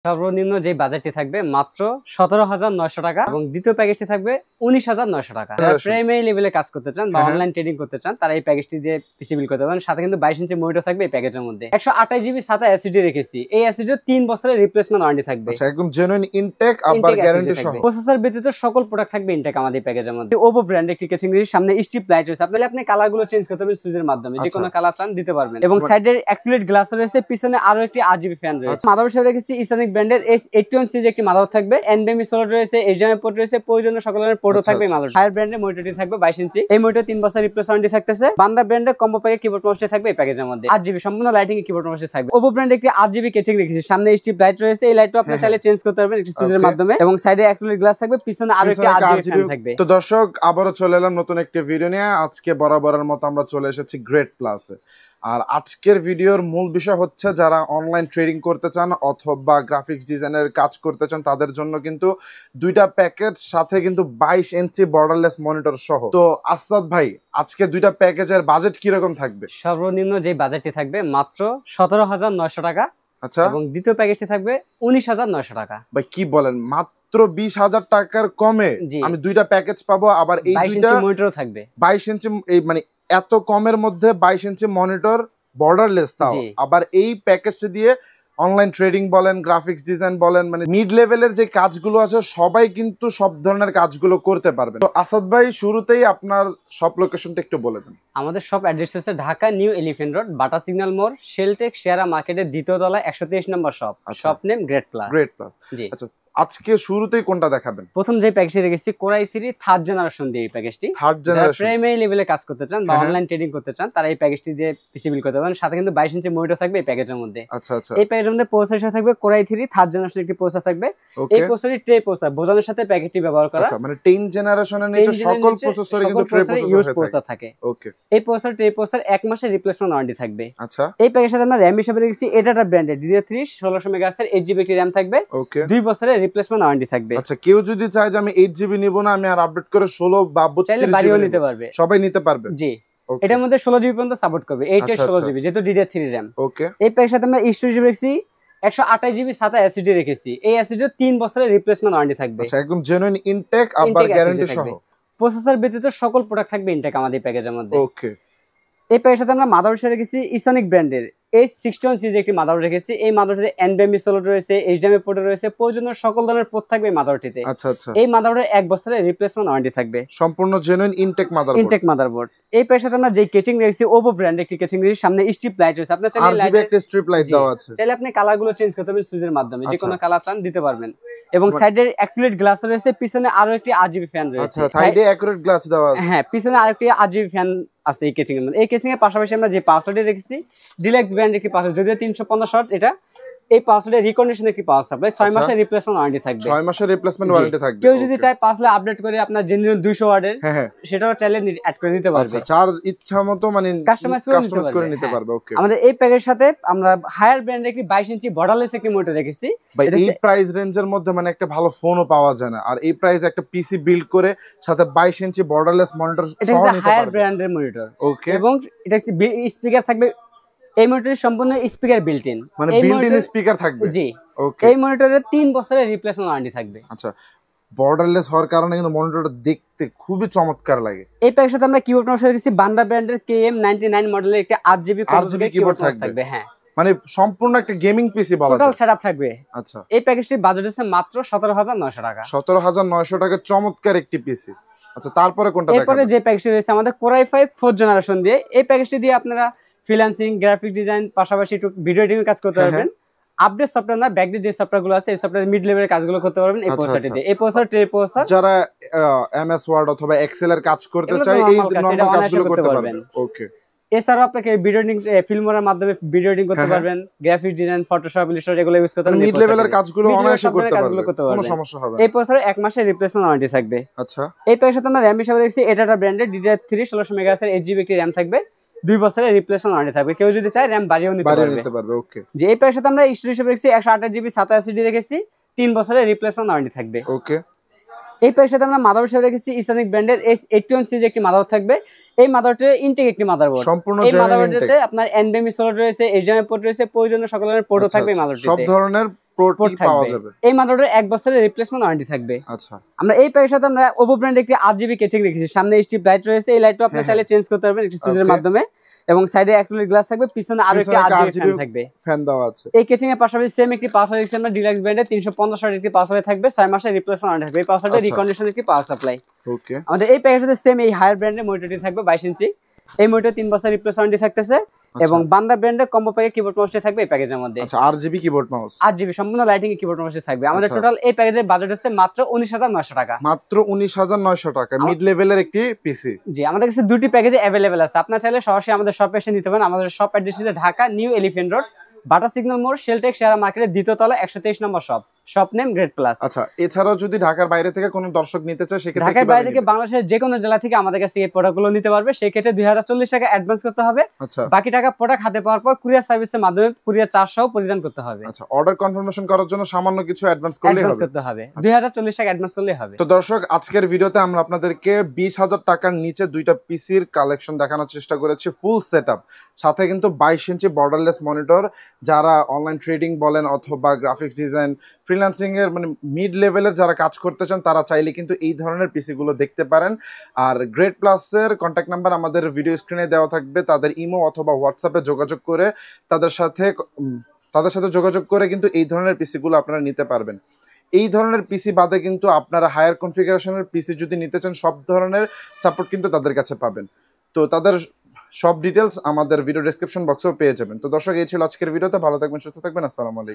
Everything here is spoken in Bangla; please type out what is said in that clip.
সর্বনিম্ন যে বাজেটটি থাকবে মাত্র 17,900 টাকা এবং দ্বিতীয় প্যাকেজটি থাকবে 19,900 টাকা। যারা প্রাইমারি লেভেলে কাজ করতে চান বা অনলাইন ট্রেডিং করতে চান তারা এই প্যাকেজটি দিয়ে পিসি বিল করতে পারেন। সাথে কিন্তু 22 ইঞ্চি মনিটর থাকবে এই প্যাকেজের মধ্যে। 128 জিবি SATA এসএসডি রেখেছি। এই এসএসডি 3 বছরের রিপ্লেসমেন্ট ওয়ারেন্টি থাকবে। আচ্ছা, একদম জেনুইন ইনটেক আবার গ্যারান্টি সহ। প্রসেসর ব্যতীত সকল প্রোডাক্ট থাকবে ইনটেক আমাদের এই প্যাকেজের মধ্যে। Oppo ব্র্যান্ডের একটি কেসিং রয়েছে, সামনে স্ট্রিপ লাইট রয়েছে। আপনি কালারগুলো চেঞ্জ করতে পারবেন সুইচের মাধ্যমে, যে কোনো কালার চান দিতে পারবেন। এবং সাইডে অ্যাকুরেট গ্লাস রয়েছে, পিছনে আরো একটি RGB ফ্যান রয়েছে। মাদারবোর্ড হিসেবে রেখেছি ইসোনিক ব্র্যান্ডের S81 সিরিজ একটি মাদারবোর্ড থাকবে। NVMe স্লট রয়েছে, HDMI পোর্ট রয়েছে, প্রয়োজনীয় সকল ধরনের পোর্টও থাকবে মাদারবোর্ড। হায়ার ব্র্যান্ডের মনিটরটি থাকবে 22 ইঞ্চি। এই মনিটর 3 বছর রিপ্লেস ওয়ারেন্টি থাকতেছে। বান্দা ব্র্যান্ডের কম্বো প্যাকে কিবোর্ড মাউসটি থাকবে এই প্যাকেজের মধ্যে। 8GB সম্পূর্ণ লাইটিং এ কিবোর্ড মাউসটি থাকবে। Oppo ব্র্যান্ডের একটি RGB কেচিং রেখেছি, সামনে স্ট্রিপ লাইট রয়েছে। এই লাইটটা আপনি চাইলে চেঞ্জ করতে পারবেন একটি সুইচের মাধ্যমে। এবং সাইডে অ্যাকুরেট গ্লাস থাকবে, পিছনে আরো একটি RGB ফ্যান থাকবে। তো দর্শক, আবারো চলে এলাম নতুন একটি ভিডিও নিয়ে। আজকে বরাবরের মতো আমরা চলে এসেছি গ্রেট প্লাসে। আর আজকের ভিডিওর মূল বিষয় হচ্ছে যারা অনলাইন ট্রেডিং করতে চান অথবা গ্রাফিক্স ডিজাইনের কাজ করতে চান তাদের জন্য কিন্তু দুইটা প্যাকেজ, সাথে কিন্তু 22 ইঞ্চি বর্ডারলেস মনিটর সহ। তো আসাদ ভাই, আজকে দুইটা প্যাকেজের বাজেট কি রকম থাকবে? সর্বনিম্ন যে বাজেটটি থাকবে মাত্র 17,900 টাকা। আচ্ছা, এবং দ্বিতীয় প্যাকেজটি থাকবে 19,900 টাকা। ভাই কি বলেন, মাত্র 20,000 টাকার কমে আমি দুইটা প্যাকেজ পাবো, আবার এই দুইটা মনিটরও থাকবে 22 ইঞ্চি। এই মানে এত কমের মধ্যে 22 ইঞ্চি মনিটর বর্ডারলেস, তাও আবার এই প্যাকেজটা দিয়ে অনলাইন ট্রেডিং বলেন, গ্রাফিক্স ডিজাইন বলেন, মানে মিড লেভেলের যে কাজগুলো আছে সবাই কিন্তু সব ধরনের কাজগুলো করতে পারবেন। তো আসাদ ভাই, শুরুতেই আপনার শপ লোকেশনটা একটু বলে দেন। আমাদের শপ অ্যাড্রেস হচ্ছে Dhaka New Elephant Road, Bata signal মোড়, শেলটেক শেয়ারা মার্কেটের দ্বিতীয় তলায় 123 নম্বর shop. Shop name great plus. Great plus, জি। আচ্ছা, আজকে শুরুতেই কোনটা দেখাবেন? প্রথম যে প্যাকেজটি রেখেছি Core i3 থার্ড জেনারেশন দিয়ে এই প্যাকেজটি। থার্ড জেনারেশন প্রাইমারি লেভেলে কাজ করতে চান বা অনলাইন ট্রেডিং করতে চান তারা এই প্যাকেজটি দিয়ে পিসি বিল করতে পারেন। সাথে কিন্তু 22 ইঞ্চি মনিটর থাকবে এই প্যাকেজের মধ্যে। আচ্ছা আচ্ছা, এই প্যাকেজের মধ্যে প্রসেসর হিসেবে থাকবে Core i3 থার্ড জেনারেশন একটি প্রসেসর থাকবে। এই প্রসেসরটি ট্রে প্রসেসর বোঝানোর সাথে প্যাকেজটি ব্যবহার করা। আচ্ছা, মানে 10 জেনারেশনের নিচে সকল প্রসেসরে কিন্তু ট্রে প্রসেসর থাকে। ওকে, এই প্রসেসর ট্রে প্রসেসর 1 মাসের রিপ্লেসমেন্ট ওয়ারেন্টি থাকবে। আচ্ছা, এই প্যাকেজের সাথে আমরা RAM হিসেবে রেখেছি ADATA ব্র্যান্ডের DDR3 1600 মেগাহার্টজ এর 8GB একটি RAM থাকবে। ওকে, 2 বছরের রিপ্লেসমেন্ট ওয়ারেন্টি থাকবে। আচ্ছা, কেউ যদি চায় যে আমি 8GB নিব না, আমি আর আপডেট করে 16 বা 32GB নিতে পারবে, সবাই নিতে পারবে। জি, এটার মধ্যে 16GB পর্যন্ত সাপোর্ট করবে। 8 এর 16GB যেহেতু DDR3 RAM। ওকে, এই প্যাকেজের সাথে আমরা স্টোরেজ রেখেছি 128GB SATA এসএসডি রেখেছি। এই এসএসডি 3 বছরের রিপ্লেসমেন্ট ওয়ারেন্টি থাকবে। আচ্ছা, একদম জেনুইন ইনটেক আবার গ্যারান্টি সহ। প্রসেসর ব্যতীত সকল প্রোডাক্ট থাকবে ইনটেক আমাদের এই প্যাকেজের মধ্যে। ওকে, এই প্যাকেজের সাথে আমরা মাদারবোর্ড হিসেবে রেখেছি ইসোনিক ব্র্যান্ডের S61 সিরিজ একটি মাদারবোর্ড রেখেছি। এই মাদারবোর্ডে NVMe স্লট রয়েছে, HDMI পোর্ট রয়েছে, প্রয়োজনীয় সকল ধরনের পোর্ট থাকবে এই মাদারবোর্ডটিতে। আচ্ছা আচ্ছা, এই মাদারবোর্ডে 1 বছরের রিপ্লেসমেন্ট ওয়ারেন্টি থাকবে। সম্পূর্ণ জেনুইন ইনটেক মাদারবোর্ড। এই প্যাকেজের সাথে আমরা যে কেচিং রেখেছি Oppo ব্র্যান্ডের একটি কেচিং রেখেছি, সামনে স্ট্রিপ লাইট রয়েছে। আপনি চাইলে RGB একটা স্ট্রিপ লাইট দেওয়া আছে, চাইলে আপনি কালারগুলো চেঞ্জ করতে পারবেন সুইচের মাধ্যমে, যে কোনো কালার চান দিতে পারবেন। এবং সাইডে অ্যাকুরেট গ্লাস রয়েছে, পিছনে আরো একটি RGB ফ্যান রয়েছে। আচ্ছা, সাইডে অ্যাকুরেট গ্লাস দেওয়া আছে, হ্যাঁ, পিছনে আরেকটি RGB ফ্যান আছে এই কেচিং এর মধ্যে। এই কেচিং এর পাশাপাশি আমরা যে পাসওয়ার্ডে রেখেছি ডিলাক্স ব্র্যান্ডের একটি পাসওয়ার্ড, যদিও 350 ওয়াট, এটা এই পাসওয়ার্ডে রিকন্ডিশন একটি পাওয়ার সাপ্লাই 6 মাসের রিপ্লেসমেন্ট ওয়ারেন্টি থাকবে। 6 মাসের রিপ্লেসমেন্ট ওয়ারেন্টি থাকবে। কেউ যদি চায় পাসওয়ার্ড আপডেট করে আপনার জেনুইন 200 ওয়াটের, সেটাও চাইলে অ্যাড করে দিতে পারবে। আচ্ছা, চার ইচ্ছা মতো মানে কাস্টমাইজ করে নিতে পারবে। ওকে, আমাদের এই প্যাকেজের সাথে আমরা হায়ার ব্র্যান্ডের একটি 22 ইঞ্চি বর্ডারলেস একটি মনিটর রেখেছি। ভাই, এই প্রাইস রেঞ্জের মধ্যে মানে একটা ভালো ফোনও পাওয়া যায় না, আর এই প্রাইসে একটা পিসি বিল্ড করে সাথে 22 ইঞ্চি বর্ডারলেস মনিটর সহ নিতে পারবে। হায়ার ব্র্যান্ডের মনিটর। ওকে, এবং এটা স্পিকার থাকবে, এই মনিটরের সম্পূর্ণ স্পিকার বিল্ট ইন, মানে বিল্ট ইন স্পিকার থাকবে। জি, ওকে, এই মনিটরে 3 বছরের রিপ্লেসমেন্ট ওয়ারেন্টি থাকবে। আচ্ছা, বর্ডারলেস হওয়ার কারণে কিন্তু মনিটরটা দেখতে খুবই চমৎকার লাগে। এই প্যাকের সাথে আমরা কিবোর্ড মাউস রেখেছি বান্দা ব্র্যান্ডের KM99 মডেলের একটা 8GB কিবোর্ড থাকবে। হ্যাঁ, মানে সম্পূর্ণ একটা গেমিং পিসি বলা যায়, টোটাল সেটআপ থাকবে। আচ্ছা, এই প্যাকেজটির বাজেট আছে মাত্র 17,900 টাকা। 17,900 টাকা, চমৎকার একটি পিসি। আচ্ছা, তারপরে কোনটা দেখাবো? এরপরে যে প্যাকেজটি রয়েছে আমাদের Core i5 4th জেনারেশন দিয়ে। এই প্যাকেজটি দিয়ে আপনারা ফ্রিল্যান্সিং, গ্রাফিক ডিজাইন, পাশাপাশি একটু ভিডিও এডিটিং কাজ করতে পারবেন। আপডেট সফটওয়্যার না, ব্যাকডেট যে সফটওয়্যারগুলো আছে এই সফটওয়্যার মিড লেভেলের কাজগুলো করতে পারবেন এই প্রসেসরটিতে। এই প্রসেসর ট্রে প্রসেসর যারা MS ওয়ার্ড অথবা এক্সেল এর কাজ করতে চায় এই নরমাল কাজগুলো করতে পারবেন। ওকে, এছাড়াও আপনাকে ভিডিও এডিটিং ফিল্মরের মাধ্যমে ভিডিও এডিটিং করতে পারবেন, গ্রাফিক ডিজাইন, ফটোশপ, ইলাস্ট্রেটর এগুলো ইউজ করতে পারবেন। মিড লেভেলের কাজগুলো অনায়াসে করতে পারবেন, কোনো সমস্যা হবে না। এই প্রসেসরে 1 মাসের রিপ্লেসমেন্ট ওয়ারেন্টি থাকবে। আচ্ছা, এই প্যাকের সাথে আমরা RAM হিসেবে রেখেছি ADATA ব্র্যান্ডের DDR3 1600 মেগাহার্টজ এর 8GB একটি RAM থাকবে। 2 বছরের রিপ্লেসমেন্ট ওয়ারেন্টি থাকবে। কেউ যদি চায় RAM বাড়িয়েও নিতে পারবে। ওকে, যে এই প্যাকের সাথে আমরা স্টোরেজ হিসেবে রেখেছি 128GB SATA এসএসডি রেখেছি। 3 বছরের রিপ্লেসমেন্ট ওয়ারেন্টি থাকবে। ওকে, এই প্যাকের সাথে আমরা মাদারবোর্ড হিসেবে রেখেছি ইসোনিক ব্র্যান্ডের S81 সিরিজ একটি মাদারবোর্ড থাকবে। এই মাদারবোর্ডের ইনটেক একটি মাদারবোর্ড। এই মাদারবোর্ডে আপনার NVMe স্লট রয়েছে, HDMI পোর্ট রয়েছে, প্রয়োজনীয় সকল ধরনের পোর্টও থাকবে মাদারবোর্ডটিতে। সব ধরনের পোর্ট পাওয়া যাবে। এই মাদারবোর্ডের 1 বছরের রিপ্লেসমেন্ট ওয়ারেন্টি থাকবে। আচ্ছা, আমরা এই প্যাকের সাথে আমরা ওপো ব্র্যান্ডের একটি 8GB কেচিং রেখেছি। সামনে স্ট্রিপ লাইট রয়েছে, এই লাইটটা আপনি চাইলে চেঞ্জ করতে পারবেন একটি সুইচের মাধ্যমে, এবং সাইডে অ্যাক্রিলিক গ্লাস থাকবে, পিছনে আরো একটি 8GB ফ্যান থাকবে। ফ্যান দেওয়া আছে। এই কেচিং এর পাশাপাশি সেম একটি পাওয়ার সাপ্লাই আমরা ডিলাক্স ব্র্যান্ডের 350 ওয়াটের একটি পাওয়ার সাপ্লাই থাকবে, 6 মাসের রিপ্লেসমেন্ট ওয়ারেন্টি থাকবে। এই পাওয়ার সাপ্লাই রিকন্ডিশন একটি পাওয়ার সাপ্লাই। ওকে, আমাদের এই প্যাকের সাথে সেম এই হায়ার ব্র্যান্ডের মনিটরটি থাকবে 22 ইঞ্চি। এই মনিটর 3 বছর রিপ্লেসমেন্ট ওয়ারেন্টি থাকতেছে, এবং বান্দা ব্র্যান্ডের কম্বো প্যাকের কিবোর্ড মাউসটি থাকবে এই প্যাকেজের মধ্যে। আচ্ছা, RGB কিবোর্ড মাউস, 8GB সম্পূর্ণ লাইটিং এর কিবোর্ড মাউসটি থাকবে। আমাদের টোটাল এই প্যাকেজের বাজেট হচ্ছে মাত্র 19,900 টাকা। মাত্র 19,900 টাকা, মিড লেভেলের একটি পিসি। জি, আমাদের কাছে দুটি প্যাকেজে अवेलेबल আছে। আপনারা চাইলে সরাসরি আমাদের শপে এসে নিতে পারেন। আমাদের শপ অ্যাড্রেস হচ্ছে Dhaka New Elephant Road, Bata signal মোড়, শেলটেক শেয়ার মার্কেটের দ্বিতীয় তলা, 123 নম্বর shop. Shop name great plus. আচ্ছা, এছাড়াও যদি ঢাকার বাইরে থেকে কোনো দর্শক নিতে চায় সেক্ষেত্রে ঢাকার বাইরে থেকে বাংলাদেশের যে কোনো জেলা থেকে আমাদের কাছে এই প্রোডাক্টগুলো নিতে পারবে। সেই ক্ষেত্রে 2040 টাকা অ্যাডভান্স করতে হবে। আচ্ছা, বাকি টাকা প্রোডাক্ট হাতে পাওয়ার পর কুরিয়ার সার্ভিসের মাধ্যমে কুরিয়ার চার্জ সহ পরিধান করতে হবে। আচ্ছা, অর্ডার কনফার্মেশন করার জন্য সামান্য কিছু অ্যাডভান্স করলেই হবে। করতে হবে 2040 টাকা অ্যাডভান্স করলেই হবে। তো দর্শক, আজকের ভিডিওতে আমরা আপনাদেরকে 20,000 টাকার নিচে দুইটা পিসির কালেকশন দেখানোর চেষ্টা করেছি, ফুল সেটআপ, সাথে কিন্তু 22 ইঞ্চি বর্ডারলেস মনিটর। যারা অনলাইন ট্রেডিং বলেন অথবা গ্রাফিক্স ডিজাইন, ফ্রিল্যান্সিং এর মানে মিড লেভেলের যারা কাজ করতে চান, তারা চাইলে কিন্তু এই ধরনের পিসি গুলো দেখতে পারেন। আর গ্রেট প্লাসের কন্ট্যাক্ট নাম্বার আমাদের ভিডিও স্ক্রিনে দেওয়া থাকবে। তাদের ইমো অথবা হোয়াটসঅ্যাপে যোগাযোগ করে তাদের সাথে যোগাযোগ করে কিন্তু এই ধরনের পিসি গুলো আপনারা নিতে পারবেন। এই ধরনের পিসি বাদে কিন্তু আপনারা হায়ার কনফিগারেশনের পিসি যদি নিতে চান, সব ধরনের সাপোর্ট কিন্তু তাদের কাছে পাবেন। তো তাদের সব ডিটেলস আমাদের ভিডিও ডেসক্রিপশন বক্সেও পেয়ে যাবেন। তো দর্শক, এই ছিল আজকের ভিডিওতে। ভালো থাকবেন, সুস্থ থাকবেন, আসসালামু আলাইকুম।